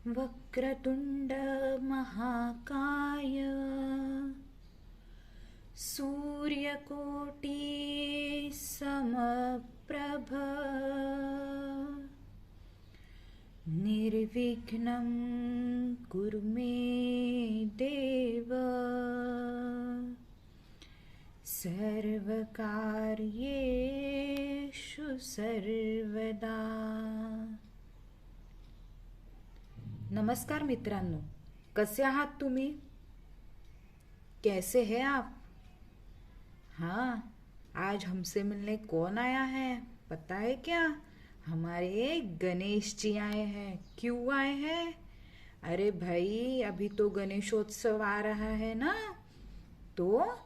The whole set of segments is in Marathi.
वक्रतुंड महाकाय सूर्यकोटि समप्रभ निर्विघ्नं कुरु मे देव सर्वकार्येषु सर्वदा। नमस्कार मित्रांनो, कसे आहात तुम्ही? कैसे हैं आप? हाँ, आज हमसे मिलने कौन आया है पता है क्या? हमारे गणेश जी आए हैं। क्यों आए हैं? अरे भाई, अभी तो गणेशोत्सव आ रहा है ना, तो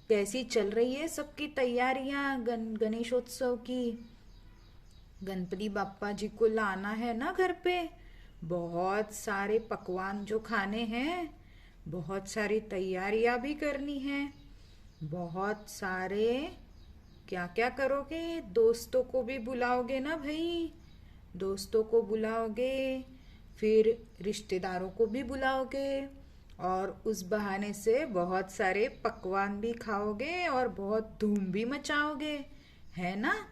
कैसी चल रही है सबकी तैयारियां गणेशोत्सव की? गणपति बाप्पा जी को लाना है ना घर पे। बहुत सारे पकवान जो खाने हैं, बहुत सारी तैयारियां भी करनी है। बहुत सारे क्या क्या करोगे? दोस्तों को भी बुलाओगे ना भाई? दोस्तों को बुलाओगे, फिर रिश्तेदारों को भी बुलाओगे, और उस बहाने से बहुत सारे पकवान भी खाओगे और बहुत धूम भी मचाओगे, है ना?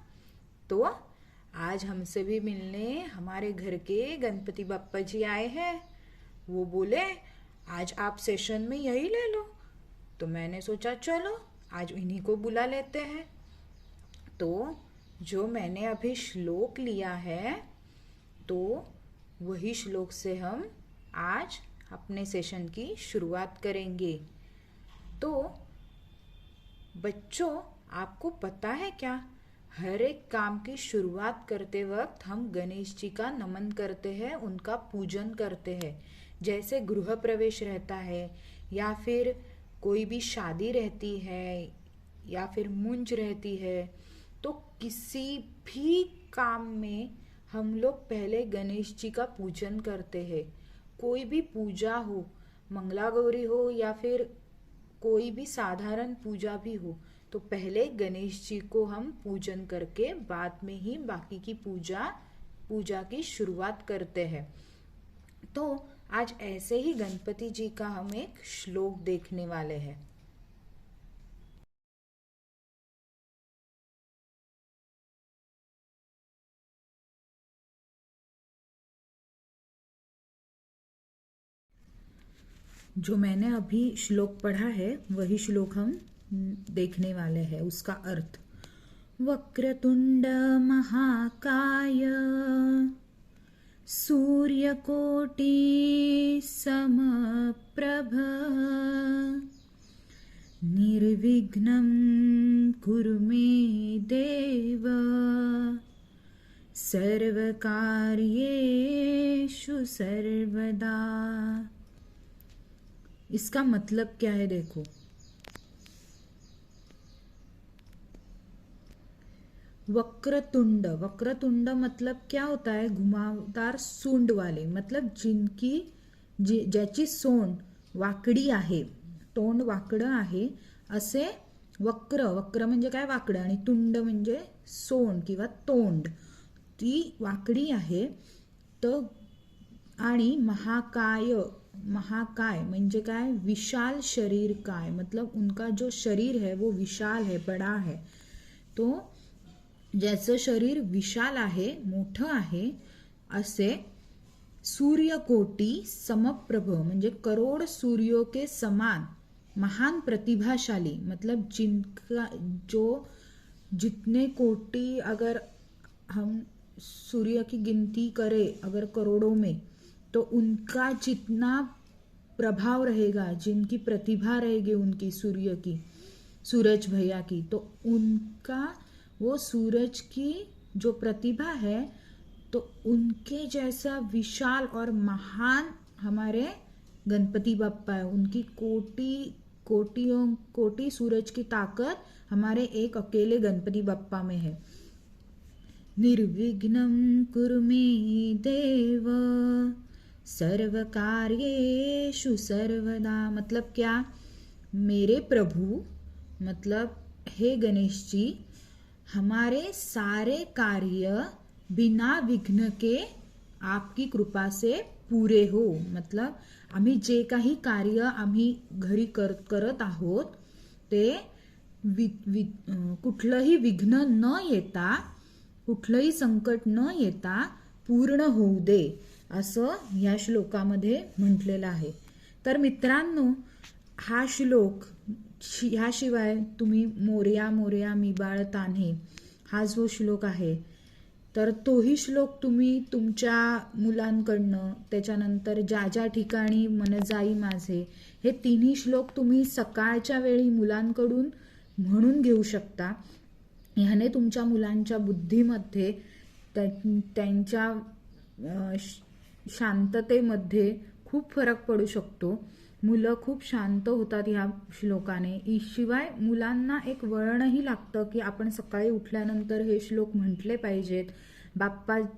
तो आज हमसे भी मिलने हमारे घर के गणपति बप्पा जी आए हैं। वो बोले आज आप सेशन में यही ले लो, तो मैंने सोचा चलो आज इन्हीं को बुला लेते हैं। तो जो मैंने अभी श्लोक लिया है, तो वही श्लोक से हम आज अपने सेशन की शुरुआत करेंगे। तो बच्चों, आपको पता है क्या, हर एक काम की शुरुआत करते वक्त हम गणेश जी का नमन करते हैं, उनका पूजन करते हैं। जैसे गृह प्रवेश रहता है, या फिर कोई भी शादी रहती है, या फिर मुंज रहती है, तो किसी भी काम में हम लोग पहले गणेश जी का पूजन करते हैं। कोई भी पूजा हो, मंगला गौरी हो या फिर कोई भी साधारण पूजा भी हो, तो पहले गणेश जी को हम पूजन करके बाद में ही बाकी की पूजा की शुरुआत करते हैं। तो आज ऐसे ही गणपति जी का हम एक श्लोक देखने वाले हैं। जो मैंने अभी श्लोक पढ़ा है, वही श्लोक हम देखने वाले हैं। उसका अर्थ, वक्रतुंड महाकाय सूर्यकोटि समप्रभ निर्विघ्नं कुरु मे देव सर्वकार्येषु सर्वदा। इसका मतलब क्या है देखो। वक्रतुंड, वक्रतुंड मतलब क्या होता है? घुमावदार सूंड वाले, मतलब ज्याची सोंड वाकडी आहे, तोंड वाकडं आहे, असे वक्र, वक्र म्हणजे काय? वाकडं, आणि तुंड म्हणजे सोंड किंवा तोंड, ती वाकडी आहे. तर आणि महाकाय, महाकाय म्हणजे काय? विशाल शरीर काय, मतलब उनका जो शरीर है वो विशाल है, बड़ा है. तो ज्याचं शरीर विशाल आहे, मोठं आहे, असे सूर्यकोटि समप्रभ म्हणजे करोड़ सूर्यों के समान महान प्रतिभाशाली, मतलब जिनका जो जितने कोटि, अगर हम सूर्य की गिनती करें अगर करोड़ों में, तो उनका जितना प्रभाव रहेगा, जिनकी प्रतिभा रहेगी उनकी, सूर्य की, सूरज भैया की, तो उनका वो सूरज की जो प्रतिभा है, तो उनके जैसा विशाल और महान हमारे गणपति बप्पा है। उनकी कोटि सूरज की ताकत हमारे एक अकेले गणपति बप्पा में है। निर्विघ्नं कुरु मे देव सर्वकार्येषु सर्वदा, मतलब क्या? मेरे प्रभु, मतलब हे गणेश जी, हमारे सारे कार्य बिना विघ्न के आपकी कृपा से पूरे हो. मतलब आम्ही जे काही कार्य आम्ही घरी करत आहोत ते कुठलंही विघ्न न येता, कुठलंही संकट न येता पूर्ण होऊ दे, असं या श्लोकामध्ये म्हटलेलं आहे. तर मित्रांनो, हा श्लोक ह्याशिवाय तुम्ही मोरया मोरया मी बाळ तान्हे हा जो श्लोक आहे, तर तोही श्लोक तुम्ही तुमच्या मुलांकडनं, त्याच्यानंतर ज्या ज्या ठिकाणी मन जाई माझे, हे तिन्ही श्लोक तुम्ही सकाळच्या वेळी मुलांकडून म्हणून घेऊ शकता. ह्याने तुमच्या मुलांच्या बुद्धीमध्ये, त्यांच्या शांततेमध्ये खूप फरक पडू शकतो. मुलं खूप शांत होतात ह्या श्लोकाने. शिवाय मुलांना एक वळणही लागतं की आपण सकाळी उठल्यानंतर हे श्लोक म्हटले पाहिजेत.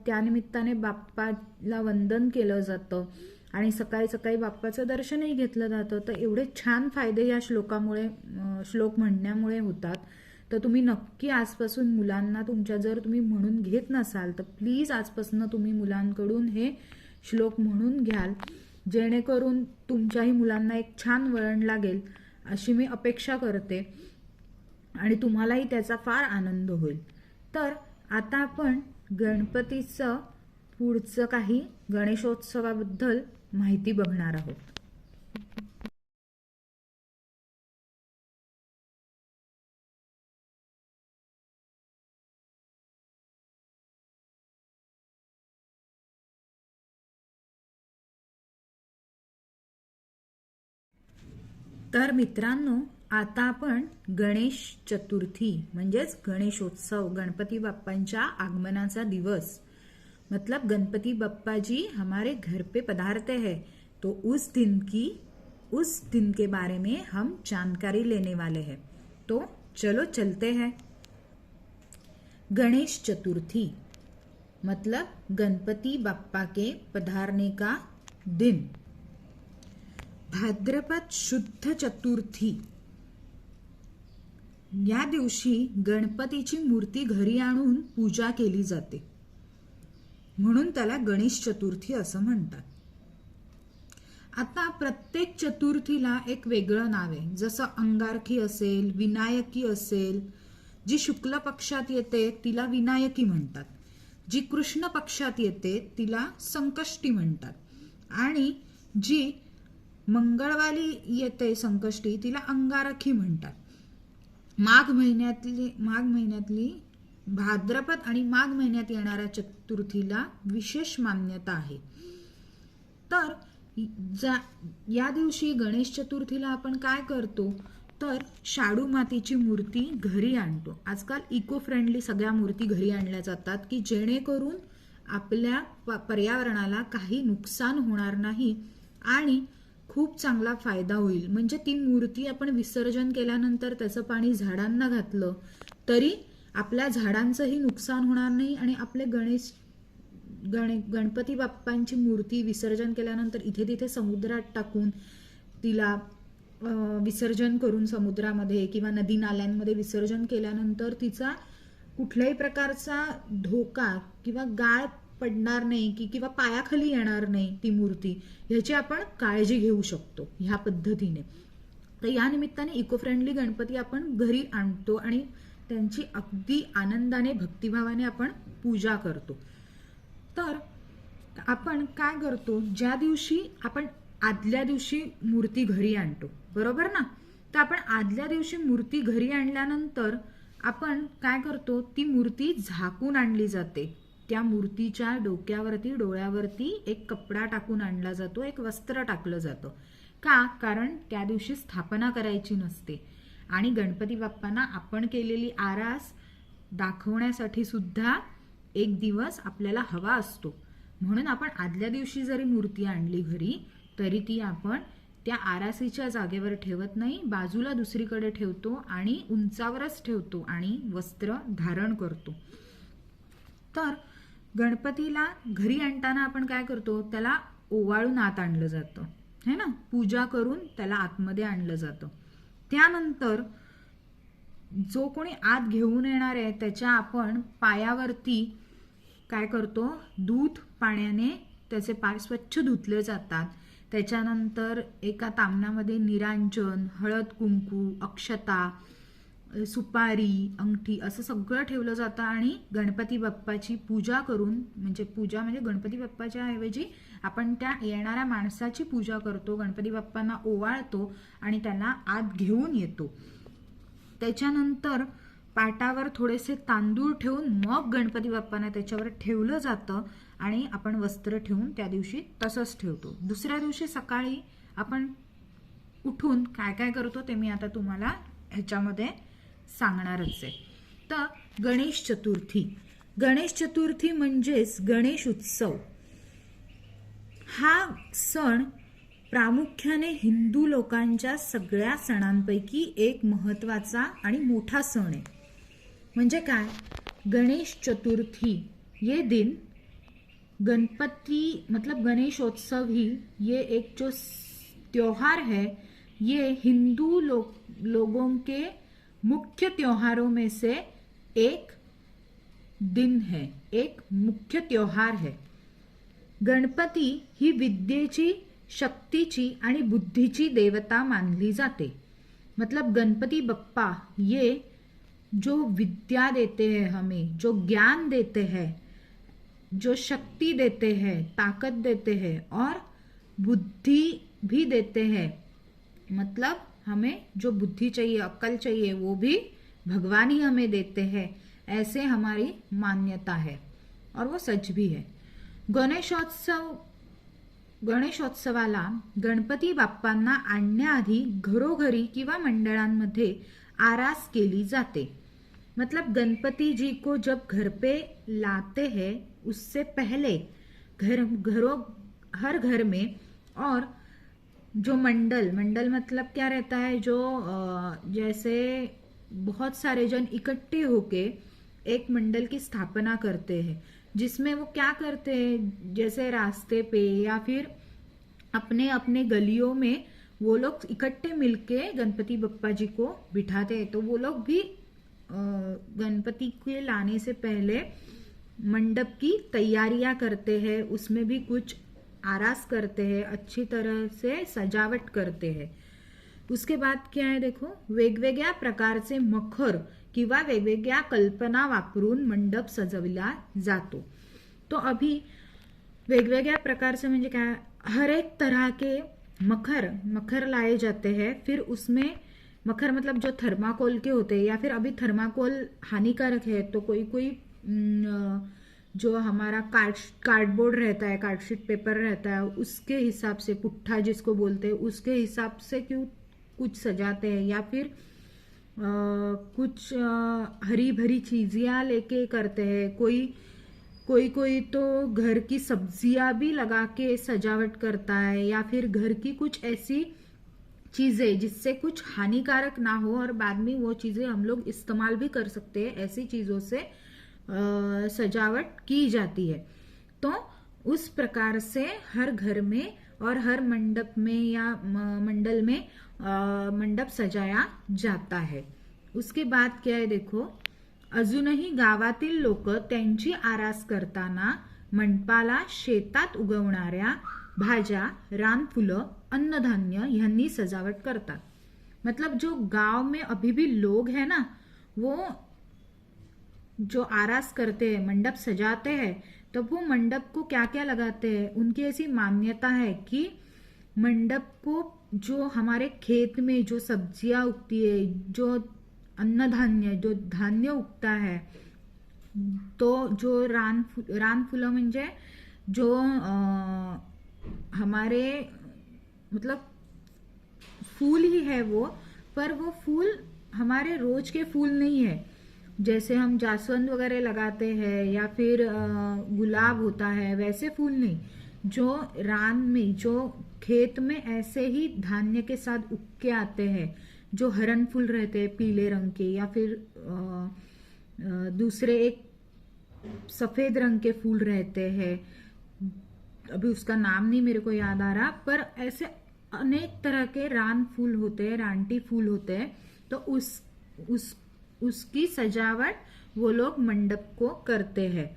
त्यानिमित्ताने बाप्पाला वंदन केलं जातं आणि सकाळी सकाळी बाप्पाचं दर्शनही घेतलं जातं. तर एवढे छान फायदे या श्लोक म्हणण्यामुळे होतात. तर तुम्ही नक्की आजपासून मुलांना तुमच्या, जर तुम्ही म्हणून घेत नसाल तर प्लीज आजपासून तुम्ही मुलांकडून हे श्लोक म्हणून घ्याल, जेणेकरून तुमच्याही मुलांना एक छान वळण लागेल अशी मी अपेक्षा करते आणि तुम्हालाही त्याचा फार आनंद होईल. तर आता आपण गणपतीचं पुढचं काही गणेशोत्सवाबद्दल माहिती बघणार आहोत. तर मित्रांनो, आता आपण गणेश चतुर्थी म्हणजेच गणेशोत्सव, गणपती बाप्पांच्या आगमनाचा दिवस, मतलब गणपति बप्पा जी हमारे घर पे पधारते हैं, तो उस दिन के बारे में हम जानकारी लेने वाले हैं. तो चलो चलते हैं. गणेश चतुर्थी मतलब गणपति बप्पा के पधारने का दिन. भाद्रपद शुद्ध चतुर्थी या दिवशी गणपतीची मूर्ती घरी आणून पूजा केली जाते, म्हणून त्याला गणेश चतुर्थी असं म्हणतात. आता प्रत्येक चतुर्थीला एक वेगळं नाव आहे. जसं अंगारकी असेल, विनायकी असेल. जी शुक्ल पक्षात येते तिला विनायकी म्हणतात, जी कृष्ण पक्षात येते तिला संकष्टी म्हणतात, आणि जी मंगळवारी येते संकष्टी तिला अंगारकी म्हणतात. माघ महिन्यातली भाद्रपद आणि माघ महिन्यात येणाऱ्या चतुर्थीला विशेष मान्यता आहे. तर या दिवशी गणेश चतुर्थीला आपण काय करतो, तर शाडू मातीची मूर्ती घरी आणतो. आजकाल इको फ्रेंडली सगळ्या मूर्ती घरी आणल्या जातात की जेणेकरून आपल्या पर्यावरणाला काही नुकसान होणार नाही आणि खूप चांगला फायदा होईल. म्हणजे ती मूर्ती आपण विसर्जन केल्यानंतर त्याचं पाणी झाडांना घातलं तरी आपल्या झाडांचंही नुकसान होणार नाही आणि आपले गणपती बाप्पांची मूर्ती विसर्जन केल्यानंतर इथे तिथे समुद्रात टाकून तिला विसर्जन करून समुद्रामध्ये किंवा नदी नाल्यांमध्ये विसर्जन केल्यानंतर तिचा कुठल्याही प्रकारचा धोका किंवा गाळ पडणार नाही किंवा पायाखाली येणार नाही ती मूर्ती, ह्याची आपण काळजी घेऊ शकतो ह्या पद्धतीने. तर या निमित्ताने इको फ्रेंडली गणपती आपण घरी आणतो आणि त्यांची अगदी आनंदाने भक्तिभावाने आपण पूजा करतो. तर आपण काय करतो, ज्या दिवशी आपण आदल्या दिवशी मूर्ती घरी आणतो, बरोबर ना. तर आपण आदल्या दिवशी मूर्ती घरी आणल्यानंतर आपण काय करतो, ती मूर्ती झाकून आणली जाते. त्या मूर्तीच्या डोक्यावरती, डोळ्यावरती एक कपडा टाकून आणला जातो, एक वस्त्र टाकलं जातं. का? कारण त्या दिवशी स्थापना करायची नसते आणि गणपती बाप्पांना आपण केलेली आरास दाखवण्यासाठी सुद्धा एक दिवस आपल्याला हवा असतो. म्हणून आपण आदल्या दिवशी जरी मूर्ती आणली घरी तरी ती आपण त्या आरासीच्या जागेवर ठेवत नाही, बाजूला दुसरीकडे ठेवतो आणि उंचावरच ठेवतो आणि वस्त्र धारण करतो. तर गणपतीला घरी आणताना आपण काय करतो, त्याला ओवाळून आत आणलं जातं, है ना. पूजा करून त्याला आतमध्ये आणलं जातं. त्यानंतर जो कोणी आत घेऊन येणार आहे त्याच्या आपण पायावरती काय करतो, दूध पाण्याने त्याचे पाय स्वच्छ धुतले जातात. त्याच्यानंतर एका तामणामध्ये निरांजन, हळद कुंकू, अक्षता, सुपारी, अंगठी असं सगळं ठेवलं जातं आणि गणपती बाप्पाची पूजा करून, म्हणजे पूजा म्हणजे गणपती बाप्पाच्या ऐवजी आपण त्या येणाऱ्या माणसाची पूजा करतो, गणपती बाप्पांना ओवाळतो आणि त्यांना आत घेऊन येतो. त्याच्यानंतर पाटावर थोडेसे तांदूळ ठेवून मग गणपती बाप्पांना त्याच्यावर ठेवलं जातं आणि आपण वस्त्र ठेवून त्या दिवशी तसंच ठेवतो. दुसऱ्या दिवशी सकाळी आपण उठून काय काय करतो ते मी आता तुम्हाला ह्याच्यामध्ये सांगणारच आहे. तर गणेश चतुर्थी, गणेश चतुर्थी म्हणजेच गणेश उत्सव. हा सण प्रामुख्याने हिंदू लोकांच्या सगळ्या सणांपैकी एक महत्त्वाचा आणि मोठा सण आहे. म्हणजे काय, गणेश चतुर्थी ये दिन गणपति मतलब गणेशोत्सव ही ये एक जो त्योहार है, ये हिंदू लोगों के मुख्य त्योहारों में से एक दिन है, एक मुख्य त्योहार है. गणपती ही विद्येची, शक्तीची आणि बुद्धीची देवता मानली जाते. मतलब गणपति बप्पा ये जो विद्या देते हैं, हमें जो ज्ञान देते हैं, जो शक्ति देते हैं, ताकत देते हैं और बुद्धि भी देते हैं. मतलब हमें जो बुद्धि चाहिए, अक्ल चाहिए, वो भी भगवान ही हमें देते हैं, ऐसे हमारी मान्यता है और वो सच भी है. गणेशोत्सवाला गणपती बाप्पांना आणण्याआधी घरोघरी किंवा मंडळांमध्ये आरास केली जाते. मतलब गणपति जी को जब घर पे लाते हैं उससे पहले हर घर में, और जो मंडल मतलब क्या रहता है, जो जैसे बहुत सारे जन इकट्ठे होके एक मंडल की स्थापना करते हैं, जिसमें वो क्या करते हैं, जैसे रास्ते पे या फिर अपने अपने गलियों में वो लोग इकट्ठे मिलके गणपति बप्पा जी को बिठाते हैं. तो वो लोग भी गणपति के लाने से पहले मंडप की तैयारियां करते हैं, उसमें भी कुछ आरास करते हैं, अच्छी तरह से सजावट करते हैं. उसके बाद क्या है, देखो, वेगवेगळ्या प्रकारचे मखर किंवा वेगवेगळ्या कल्पना वापरून मंडप सजवला जातो. तो अभी वेगवेगळ्या प्रकार से म्हणजे क्या, हर एक तरह के मखर लाए जाते हैं. फिर उसमें मखर मतलब जो थर्माकोल के होते हैं, या फिर अभी थर्माकोल हानिकारक है, तो कोई जो हमारा कार्डबोर्ड रहता है, कार्डशीट पेपर रहता है, उसके हिसाब से, पुट्ठा जिसको बोलते हैं, उसके हिसाब से क्यों कुछ सजाते हैं, या फिर कुछ हरी भरी चीजियां लेके करते हैं. कोई तो घर की सब्जियां भी लगा के सजावट करता है, या फिर घर की कुछ ऐसी चीजें जिससे कुछ हानिकारक ना हो और बाद में वो चीजें हम लोग इस्तेमाल भी कर सकते हैं, ऐसी चीजों से सजावट की जाती है. तो उस प्रकार से हर घर में और हर मंडप में या मंडल में मंडप सजाया जाता है. उसके बाद क्या है, देखो, अजूनही गावातील लोक त्यांची आरास करताना मंडपाला शेतात उगवणाऱ्या भाज्या, रानफुलं, अन्नधान्य ह्यांनी सजावट करतात. मतलब जो गांव में अभी भी लोग हैं ना, वो जो आरास करते हैं, मंडप सजाते हैं, तो वो मंडप को क्या क्या लगाते हैं, उनकी ऐसी मान्यता है कि मंडप को जो हमारे खेत में जो सब्जियां उगती है, जो अन्नधान्य, जो धान्य उगता है, तो जो रानफुलं म्हणजे जो हमारे मतलब फूल ही है वो, पर वो फूल हमारे रोज के फूल नहीं है. जैसे हम जास्वंद वगैरह लगाते हैं या फिर गुलाब होता है, वैसे फूल नहीं. जो रान में, जो खेत में ऐसे ही धान्य के साथ उग के आते हैं, जो हरन फूल रहते हैं पीले रंग के, या फिर दूसरे एक सफेद रंग के फूल रहते हैं, अभी उसका नाम नहीं मेरे को याद आ रहा, पर ऐसे अनेक तरह के रान फूल होते हैं, रानटी फूल होते हैं. तो उसकी सजावट वो लोग मंडप को करते हैं.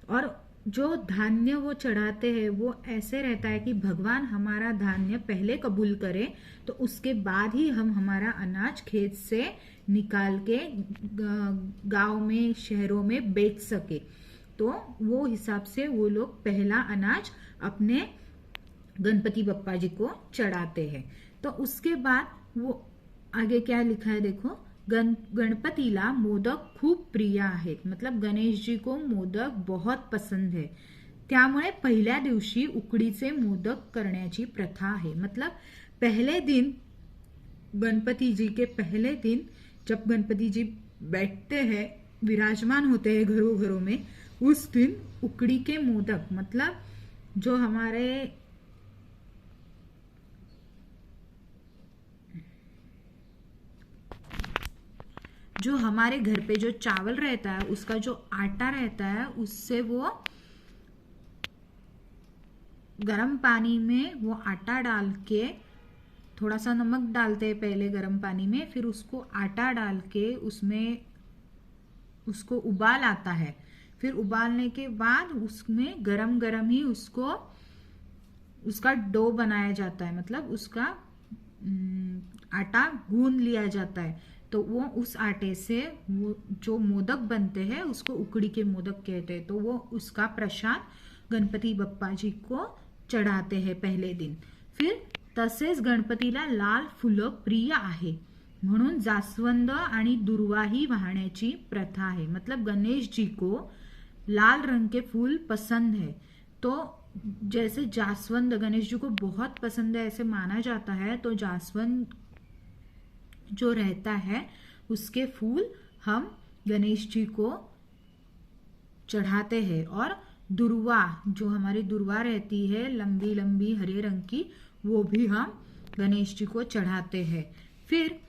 और जो धान्य वो चढ़ाते हैं वो ऐसे रहता है कि भगवान हमारा धान्य पहले कबूल करे, तो उसके बाद ही हम हमारा अनाज खेत से निकाल के गांव में शहरों में बेच सके। तो वो हिसाब से वो लोग पहला अनाज अपने गणपति बप्पा जी को चढ़ाते हैं। तो उसके बाद वो आगे क्या लिखा है देखो, गणपतीला मोदक खूप प्रिय आहेत, मतलब गणेश जी को मोदक बहुत पसंद है, त्यामुळे पहिल्या दिवशी उकडीचे मोदक करण्याची प्रथा आहे। मतलब पहले दिन, गणपति जी के पहले दिन जब गणपति जी बैठते हैं, विराजमान होते हैं घरों घरों में, उस दिन उकड़ी के मोदक, मतलब जो हमारे घर पे जो चावल रहता है, उसका जो आटा रहता है, उससे वो गरम पानी में वो आटा डाल के, थोड़ा सा नमक डालते हैं पहले गरम पानी में, फिर उसको आटा डाल के उसमें उसको उबाल आता है। फिर उबालने के बाद उसमें गरम गरम ही उसका डो बनाया जाता है, मतलब उसका आटा गूंद लिया जाता है। तो वो उस आटे से वो जो मोदक बनते हैं उसको उकड़ी के मोदक कहते हैं। तो वो उसका प्रसाद गणपती बाप्पा जी को चढ़ाते हैं पहले दिन। फिर तसेच गणपतीला लाल फुलं प्रिय आहे, म्हणून जास्वंद आणि दुर्वाही वाहण्याची प्रथा है। मतलब गणेश जी को लाल रंग के फूल पसंद है, तो जैसे जास्वंद गणेश जी को बहुत पसंद है ऐसे माना जाता है, तो जास्वंद जो रहता है उसके फूल हम गणेश जी को चढ़ाते हैं। और दुर्वा, जो हमारी दुर्वा रहती है लंबी लंबी हरे रंग की, वो भी हम गणेश जी को चढ़ाते हैं। फिर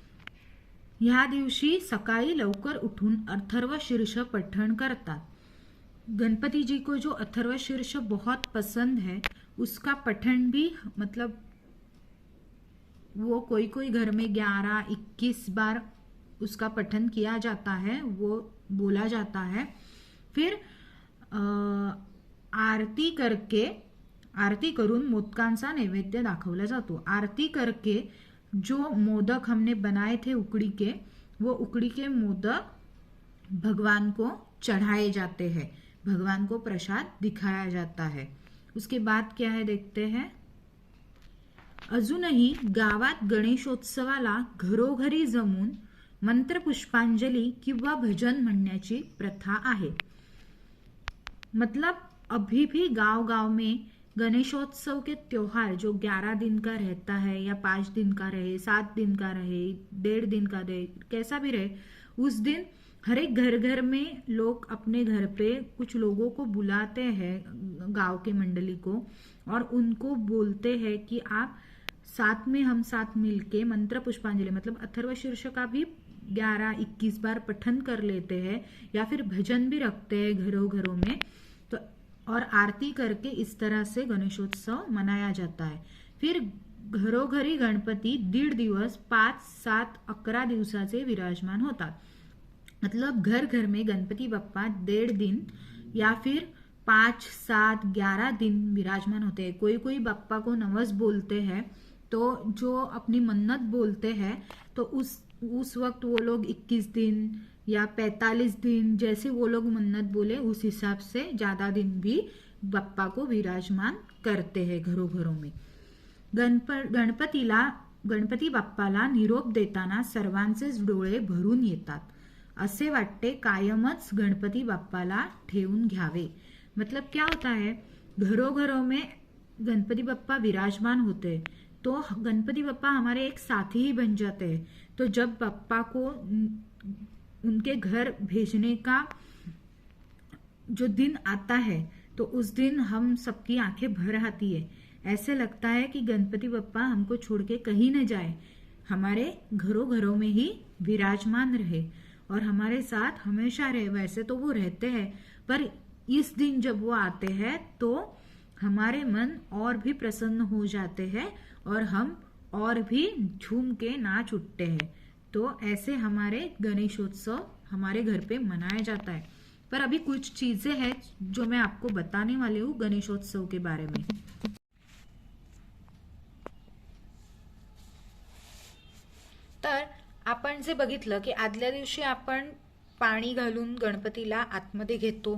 ह्या दिवशी सकाळी लवकर उठून अथर्वशीर्ष पठण करतात। गणपति जी को जो अथर्वशीर्ष बहुत पसंद है, उसका पठन भी, मतलब वो कोई कोई घर में 11-21 बार उसका पठन किया जाता है, वो बोला जाता है। फिर आरती करून मोदकांचा नैवेद्य दाखवला जातो। आरती करके जो मोदक हमने बनाए थे उकड़ी के, वो उकड़ी के मोदक भगवान को चढ़ाए जाते हैं, भगवान को प्रसाद दिखाया जाता है। उसके बाद क्या है देखते हैं। अजूनही गावात गणेशोत्सवाला घरोघरी जमून मंत्रपुष्पांजली किंवा भजन म्हणण्याची प्रथा आहे। मतलब अभी भी गांव गांव में गणेशोत्सव के त्योहार जो 11 दिन का रहता है, या 5 दिन का रहे, 7 दिन का रहे, 1.5 दिन का रहे, कैसा भी रहे, उस दिन हर एक घर घर में लोग अपने घर पे कुछ लोगों को बुलाते हैं, गांव के मंडली को, और उनको बोलते हैं कि आप साथ में, हम साथ मिलके मंत्र पुष्पांजलि, मतलब अथर्वशीर्ष का भी 11-21 बार पठन कर लेते हैं, या फिर भजन भी रखते हैं घरों घरों में। तो और आरती करके इस तरह से गणेशोत्सव मनाया जाता है। फिर घरोघरी गणपती 1.5 दिवस, 5, 7, 11 दिवसाचे विराजमान होतात। मतलब घर घर में गणपति बप्पा 1.5 दिन या फिर 5, 7, 11 दिन विराजमान होते हैं। कोई कोई बप्पा को नवस बोलते हैं, तो जो अपनी मन्नत बोलते हैं, तो उस वक्त वो लोग 21 दिन या 45 दिन, जैसे वो लोग मन्नत बोले उस हिसाब से ज्यादा दिन भी बप्पा को विराजमान करते हैं घरों घरों में। गणपती बाप्पाला निरोप देताना सर्वांचेच डोळे भरून येतात। असे वाटते कायमच गणपति बाप्पाला ठेवून घ्यावे। मतलब क्या होता है, घरों घरों में गणपति बाप्पा विराजमान होते हैं, तो गणपति बाप्पा हमारे एक साथी ही बन जाते हैं। तो जब बाप्पा को उनके घर भेजने का जो दिन आता है, तो उस दिन हम सबकी आंखें भर आती है। ऐसे लगता है कि गणपति बाप्पा हमको छोड़ के कहीं न जाए, हमारे घरों घरों में ही विराजमान रहे और हमारे साथ हमेशा रहे। वैसे तो वो रहते हैं, पर इस दिन जब वो आते हैं तो हमारे मन और भी प्रसन्न हो जाते हैं और हम और भी झूम के नाच उठते हैं। तो ऐसे हमारे गणेशोत्सव हमारे घर पे मनाया जाता है। पर अभी कुछ चीजें हैं जो मैं आपको बताने वाली हूँ गणेशोत्सव के बारे में। तर आपण जे बघितलं की आदल्या दिवशी आपण पाणी घालून गणपतीला आतमध्ये घेतो,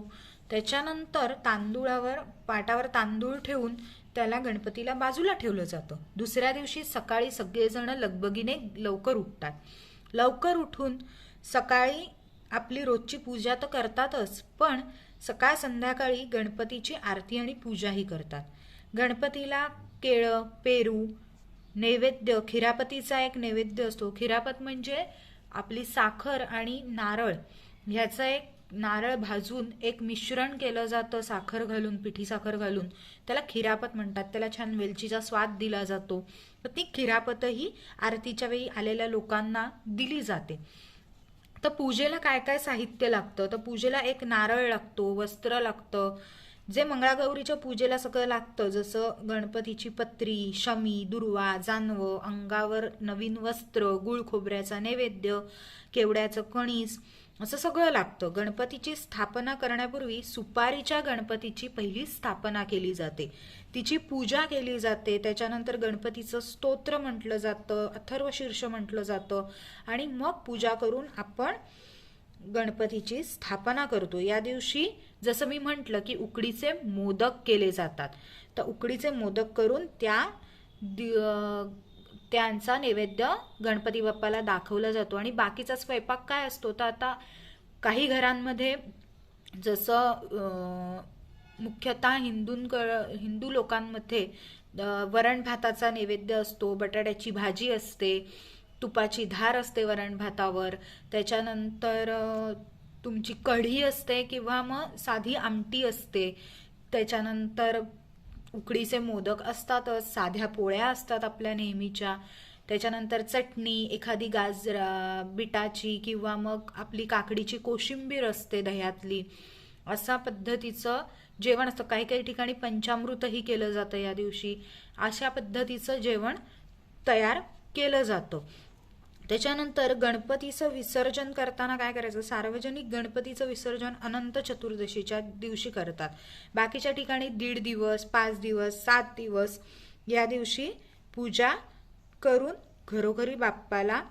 त्याच्यानंतर तांदूळावर पाटावर तांदूळ ठेवून त्याला गणपतीला बाजूला ठेवलं जातं. दुसऱ्या दिवशी सकाळी सगळेजण लगबगीने लवकर उठतात. लवकर उठून सकाळी आपली रोजची पूजा तर करतातच, पण सकाळ संध्याकाळी गणपतीची आरती आणि पूजाही करतात. गणपतीला केळं, पेरू, नैवेद्य, खिरापतीचा एक नैवेद्य असतो. खिरापत म्हणजे आपली साखर आणि नारळ ह्याचं एक नारळ भाजून एक मिश्रण केलं जातं साखर घालून, पिठी साखर घालून, त्याला खिरापत म्हणतात. त्याला छान वेलचीचा स्वाद दिला जातो. तर ती खिरापतही आरतीच्या वेळी आलेल्या लोकांना दिली जाते. तर पूजेला काय काय साहित्य लागतं, तर पूजेला एक नारळ लागतो, वस्त्र लागतं, जे मंगळागौरीच्या पूजेला सगळं लागतं, जसं गणपतीची पत्री, शमी, दुर्वा, जानवं, अंगावर नवीन वस्त्र, गुळ खोबऱ्याचा नैवेद्य, केवड्याचं कणीस, असं सगळं लागतं. गणपतीची स्थापना करण्यापूर्वी सुपारीच्या गणपतीची पहिली स्थापना केली जाते, तिची पूजा केली जाते. त्याच्यानंतर गणपतीचं स्तोत्र म्हटलं जातं, अथर्वशीर्ष म्हटलं जातं आणि मग पूजा करून आपण गणपतीची स्थापना करतो. या दिवशी जसं मी म्हटलं की उकडीचे मोदक केले जातात. तर उकडीचे मोदक करून त्यांचा नैवेद्य गणपती बाप्पाला दाखवला जातो. आणि बाकीचा स्वयंपाक काय असतो, तर आता काही घरांमध्ये जसं मुख्यतः हिंदू लोकांमध्ये वरण भाताचा नैवेद्य असतो, बटाट्याची भाजी असते, तुपाची धार असते वरण भातावर, त्याच्यानंतर तुमची कढी असते किंवा मग साधी आमटी असते, त्याच्यानंतर उकडीचे मोदक असतातच, साध्या पोळ्या असतात आपल्या नेहमीच्या, त्याच्यानंतर चटणी, एखादी बिटाची किंवा मग आपली काकडीची कोशिंबीर असते दह्यातली, असा पद्धतीचं जेवण असतं. काही काही ठिकाणी पंचामृतही केलं जातं या दिवशी. अशा पद्धतीचं जेवण तयार केलं जातं. त्याच्यानंतर गणपतीचं विसर्जन करताना काय करायचं, सार्वजनिक गणपतीचं विसर्जन अनंत चतुर्दशीच्या दिवशी करतात. बाकीच्या ठिकाणी 1.5 दिवस, 5 दिवस, 7 दिवस या दिवशी पूजा करून घरोघरी बाप्पाला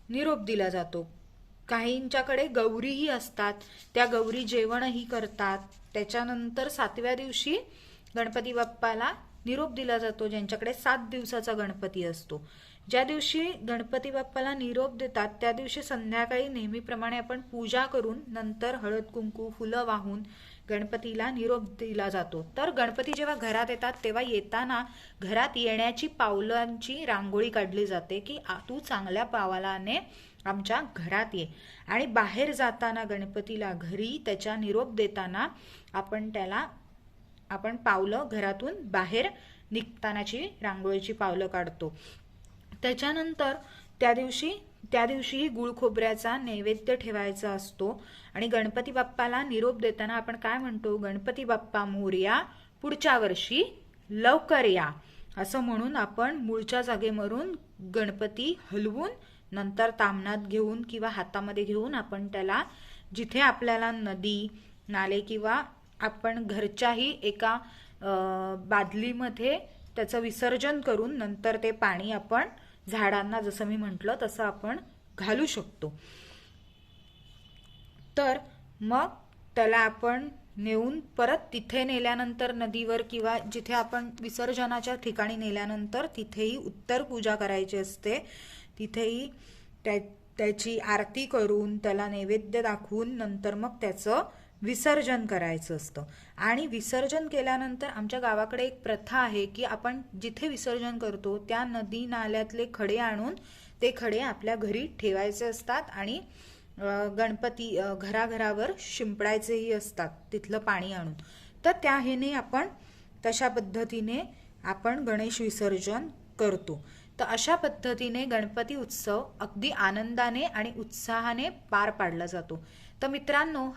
निरोप दिला जातो. काहींच्याकडे गौरीही असतात, त्या गौरी जेवणही करतात. त्याच्यानंतर 7व्या दिवशी गणपती बाप्पाला निरोप दिला जातो, ज्यांच्याकडे 7 दिवसाचा गणपती असतो. ज्या दिवशी गणपती बाप्पाला निरोप देतात त्या दिवशी संध्याकाळी नेहमीप्रमाणे आपण पूजा करून नंतर हळद कुंकू फुलं वाहून गणपतीला निरोप दिला जातो. तर गणपती जेव्हा घरात येतात तेव्हा येताना घरात येण्याची पावलांची रांगोळी काढली जाते की तू चांगल्या पावलाने आमच्या घरात ये. आणि बाहेर जाताना गणपतीला घरी त्याच्या निरोप देताना आपण पावलं घरातून बाहेर निघतानाची रांगोळीची पावलं काढतो. त्याच्यानंतर त्या दिवशी गुळ खोबऱ्याचा नैवेद्य ठेवायचा असतो. आणि गणपती बाप्पाला निरोप देताना आपण काय म्हणतो, गणपती बाप्पा मोरया, पुढच्या वर्षी लवकर या, असं म्हणून आपण मूळच्या जागेवरून गणपती हलवून नंतर तामणात घेऊन किंवा हातामध्ये घेऊन आपण त्याला जिथे आपल्याला नदी, नाले किंवा आपण घरच्याही एका बादलीमध्ये त्याचं विसर्जन करून नंतर ते पाणी आपण झाडांना, जसं मी म्हटलं तसं आपण घालू शकतो. तर मग त्याला आपण नेऊन परत तिथे नेल्यानंतर नदीवर किंवा जिथे आपण विसर्जनाच्या ठिकाणी नेल्यानंतर तिथेही उत्तर पूजा करायची असते. तिथेही त्याची आरती करून त्याला नैवेद्य दाखवून नंतर मग त्याचं विसर्जन करायचं असतं. आणि विसर्जन केल्यानंतर आमच्या गावाकडे एक प्रथा आहे की आपण जिथे विसर्जन करतो त्या नदी नाल्यातले खडे आणून ते खडे आपल्या घरी ठेवायचे असतात आणि गणपती घराघरावर शिंपडायचेही असतात तिथलं पाणी आणून. तर त्या ह्याने आपण तशा पद्धतीने आपण गणेश विसर्जन करतो. तर अशा पद्धतीने गणपती उत्सव अगदी आनंदाने आणि उत्साहाने पार पाडला जातो. तर मित्रांनो,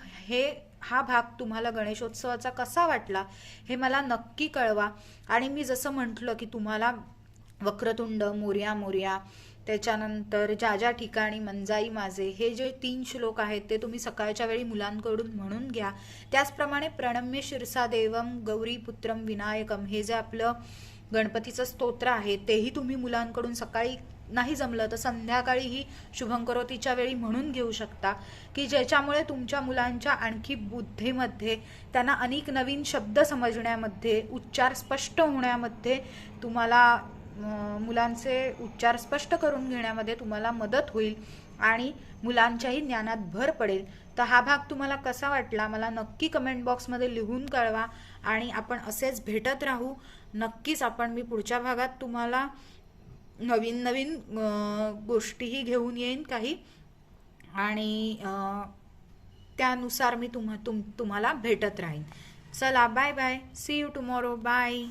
हा भाग तुम्हाला गणेशोत्सवाचा कसा वाटला हे मला नक्की कळवा. आणि मी जसं म्हटलं की तुम्हाला वक्रतुंड, मोरया मोरया, त्याच्यानंतर ज्या ज्या ठिकाणी मंजाई माझे, हे जे 3 श्लोक आहेत ते तुम्ही सकाळच्या वेळी मुलांकडून म्हणून घ्या. त्याचप्रमाणे प्रणम्य शिरसा देवम गौरीपुत्रम विनायकम, हे जे आपलं गणपतीचं स्तोत्र आहे तेही तुम्ही मुलांकडून सकाळी नाही जमलं तर संध्याकाळीही शुभंकरोतीच्या वेळी म्हणून घेऊ शकता, की ज्याच्यामुळे तुमच्या मुलांच्या आणखी बुद्धीमध्ये, त्यांना अनेक नवीन शब्द समजण्यामध्ये, उच्चार स्पष्ट होण्यामध्ये तुम्हाला मुलांचे उच्चार स्पष्ट करून घेण्यामध्ये तुम्हाला मदत होईल आणि मुलांच्याही ज्ञानात भर पडेल. तर हा भाग तुम्हाला कसा वाटला मला नक्की कमेंट बॉक्समध्ये लिहून कळवा आणि आपण असेच भेटत राहू. नक्कीच मी पुढच्या भागात तुम्हाला नवीन नवीन गोष्टीही घेऊन येईन काही, आणि त्यानुसार मी तुम्हाला भेटत राहीन. चला bye bye, see you tomorrow, bye.